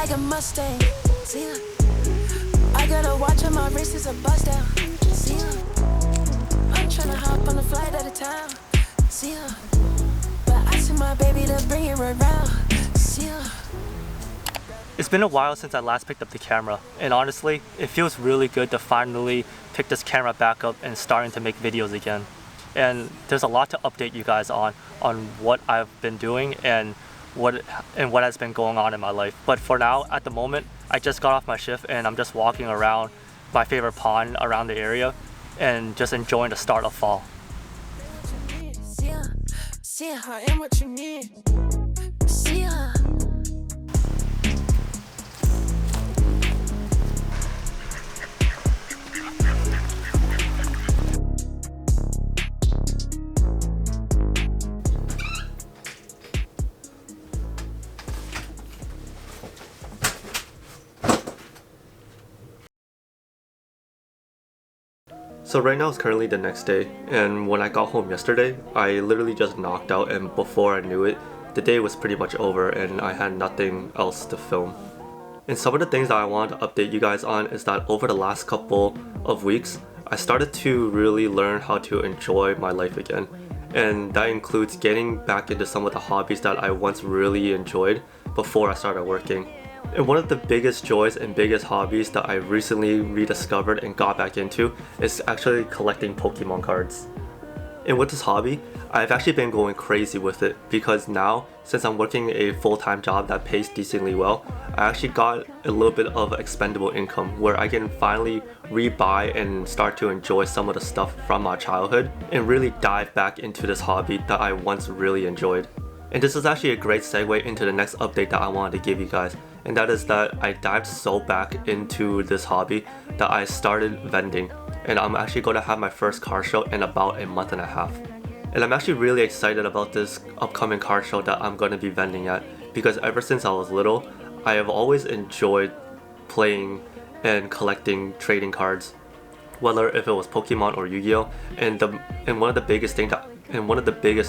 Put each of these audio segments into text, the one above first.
like a Mustang. See ya. I gotta watch on my wrist is a bust down. See ya. I'm tryna hop on a flight out of town. See ya. But I send my baby to bring it around. See ya. It's been a while since I last picked up the camera, and honestly, it feels really good to finally pick this camera back up and starting to make videos again. And there's a lot to update you guys on what I've been doing and what has been going on in my life. But for now, at the moment, I just got off my shift and I'm just walking around my favorite pond around the area and just enjoying the start of fall. See ya, I am what you need. See ya. So right now it's currently the next day, and when I got home yesterday, I literally just knocked out, and before I knew it, the day was pretty much over and I had nothing else to film. And some of the things that I wanted to update you guys on is that over the last couple of weeks, I started to really learn how to enjoy my life again. And that includes getting back into some of the hobbies that I once really enjoyed before I started working. And one of the biggest joys and biggest hobbies that I recently rediscovered and got back into is actually collecting Pokemon cards. And with this hobby, I've actually been going crazy with it because now, since I'm working a full-time job that pays decently well, I actually got a little bit of expendable income where I can finally rebuy and start to enjoy some of the stuff from my childhood and really dive back into this hobby that I once really enjoyed. And this is actually a great segue into the next update that I wanted to give you guys, and that is that I dived so back into this hobby that I started vending, and I'm actually going to have my first car show in about a month and a half. And I'm actually really excited about this upcoming car show that I'm going to be vending at, because ever since I was little, I have always enjoyed playing and collecting trading cards, whether if it was Pokemon or Yu-Gi-Oh! And one of the biggest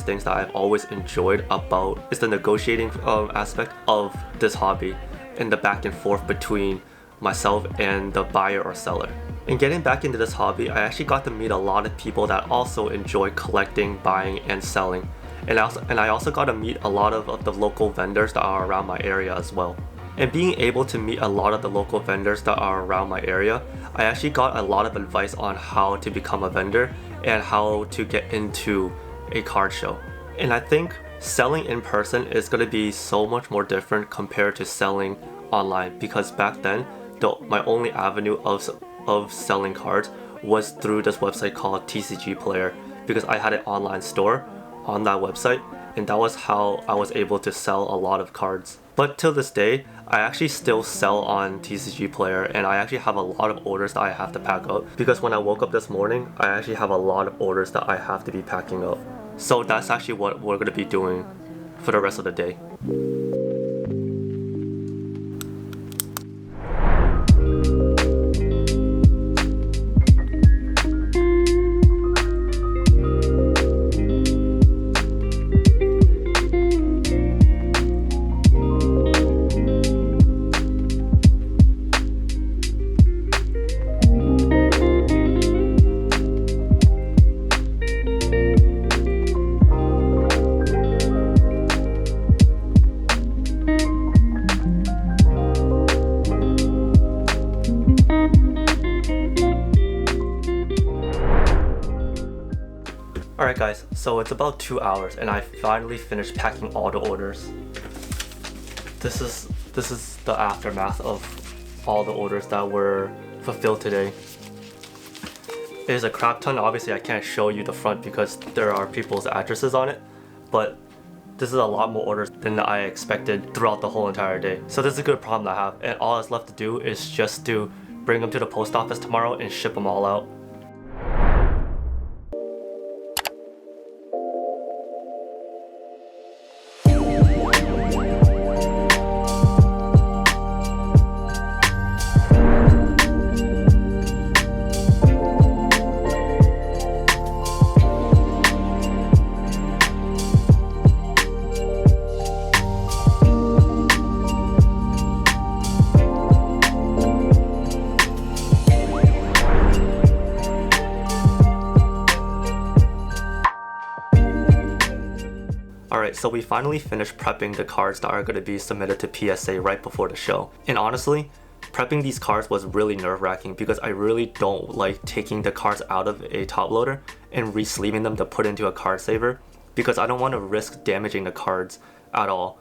things that I've always enjoyed about is the negotiating aspect of this hobby and the back and forth between myself and the buyer or seller. And getting back into this hobby, I actually got to meet a lot of people that also enjoy collecting, buying, and selling. And I also got to meet a lot of the local vendors that are around my area as well. And being able to meet a lot of the local vendors that are around my area, I actually got a lot of advice on how to become a vendor and how to get into a card show. And I think selling in person is going to be so much more different compared to selling online, because back then my only avenue of selling cards was through this website called TCG Player, because I had an online store on that website, and that was how I was able to sell a lot of cards. But till this day, I actually still sell on TCG Player, and I actually have a lot of orders that I have to pack up, because when I woke up this morning, I actually have a lot of orders that I have to be packing up. So that's actually what we're going to be doing for the rest of the day. Alright guys, so it's about 2 hours and I finally finished packing all the orders. This is the aftermath of all the orders that were fulfilled today. It is a crap ton. Obviously I can't show you the front because there are people's addresses on it, but this is a lot more orders than I expected throughout the whole entire day. So this is a good problem to have, and all that's left to do is just to bring them to the post office tomorrow and ship them all out. Alright, so we finally finished prepping the cards that are going to be submitted to PSA right before the show. And honestly, prepping these cards was really nerve-wracking because I really don't like taking the cards out of a top loader and re-sleeving them to put into a card saver, because I don't want to risk damaging the cards at all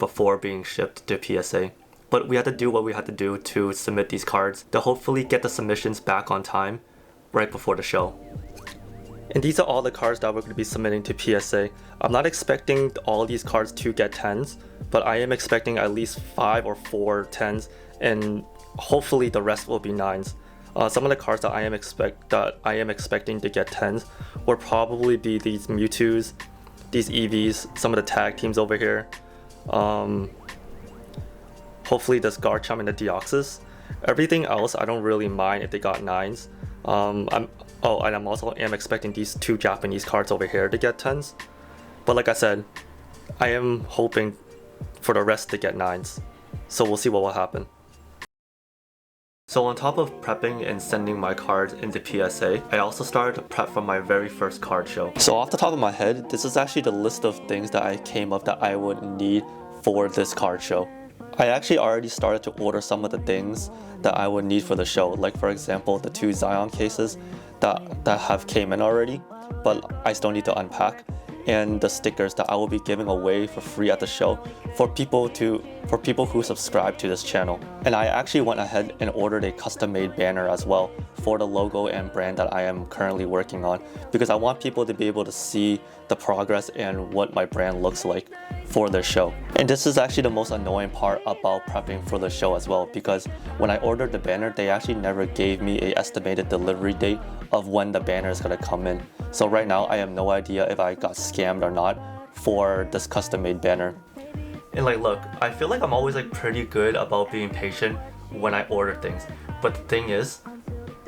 before being shipped to PSA. But we had to do what we had to do to submit these cards to hopefully get the submissions back on time right before the show. And these are all the cards that we're going to be submitting to PSA. I'm not expecting all these cards to get 10s, but I am expecting at least 5 or 4 10s, and hopefully the rest will be 9s. Some of the cards that I am expecting to get 10s will probably be these Mewtwo's, these EVs, some of the tag teams over here. Hopefully this Garchomp and the Deoxys. Everything else I don't really mind if they got 9s. I'm also expecting these 2 Japanese cards over here to get 10s. But like I said, I am hoping for the rest to get 9s. So we'll see what will happen. So on top of prepping and sending my cards into PSA, I also started to prep for my very first card show. So off the top of my head, this is actually the list of things that I came up that I would need for this card show. I actually already started to order some of the things that I would need for the show, like for example the 2 Zion cases that have came in already, but I still need to unpack, and the stickers that I will be giving away for free at the show for people who subscribe to this channel. And I actually went ahead and ordered a custom-made banner as well for the logo and brand that I am currently working on, because I want people to be able to see the progress and what my brand looks like for the show. And this is actually the most annoying part about prepping for the show as well, because when I ordered the banner, they actually never gave me an estimated delivery date of when the banner is going to come in. So right now I have no idea if I got scammed or not for this custom-made banner. And like, look, I feel like I'm always like pretty good about being patient when I order things, but the thing is,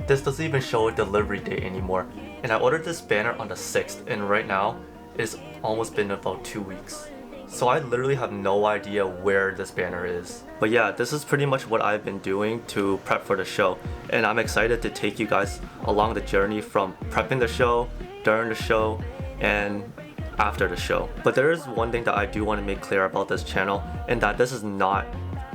this doesn't even show a delivery date anymore. And I ordered this banner on the 6th, and right now it's almost been about 2 weeks. So I literally have no idea where this banner is. But yeah, this is pretty much what I've been doing to prep for the show, and I'm excited to take you guys along the journey from prepping the show, during the show, and after the show. But there is one thing that I do want to make clear about this channel, and that this is not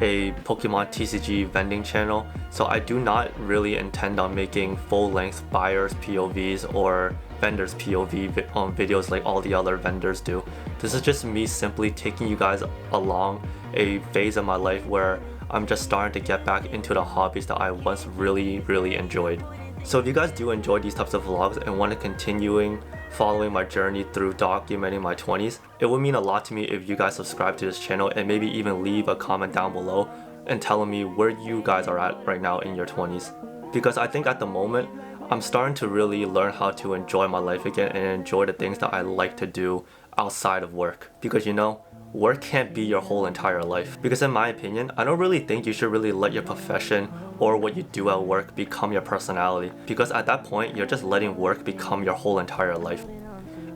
a Pokemon TCG vending channel. So I do not really intend on making full-length buyers POVs or vendors POV videos like all the other vendors do. This is just me simply taking you guys along a phase of my life where I'm just starting to get back into the hobbies that I once really enjoyed. So if you guys do enjoy these types of vlogs and want to continue following my journey through documenting my 20s, it would mean a lot to me if you guys subscribe to this channel and maybe even leave a comment down below and telling me where you guys are at right now in your 20s. Because I think at the moment, I'm starting to really learn how to enjoy my life again and enjoy the things that I like to do outside of work. Because you know, work can't be your whole entire life. Because in my opinion, I don't really think you should really let your profession or what you do at work become your personality. Because at that point, you're just letting work become your whole entire life.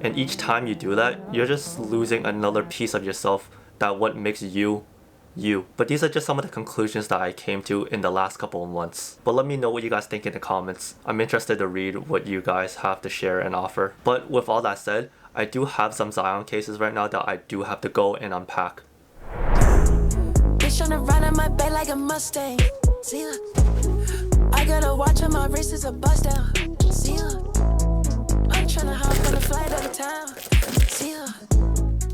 And each time you do that, you're just losing another piece of yourself that what makes you, you. But these are just some of the conclusions that I came to in the last couple of months. But let me know what you guys think in the comments. I'm interested to read what you guys have to share and offer. But with all that said, I do have some Zion cases right now that I do have to go and unpack. Bitch tryna ride on my back like a Mustang. See ya. I got a watch on my wrist, is a bust down. See ya. I'm tryna hop on a flight out of town. See ya.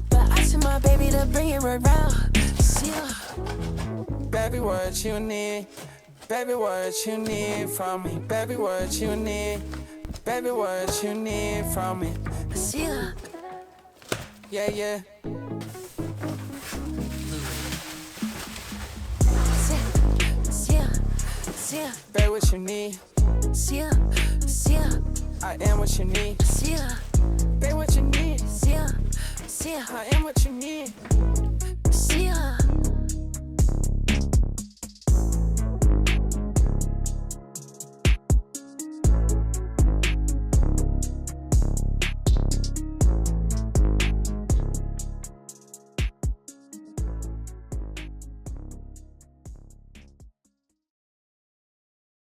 But I sent my baby to bring it around. See ya. Baby, what you need? Baby, what you need from me? Baby, what you need? Baby, what you need from me? See ya. Yeah, yeah. See ya. See ya. Baby, what you need? See ya. See ya. I am what you need. See ya. Baby, what you need? See ya. See ya. I am what you need.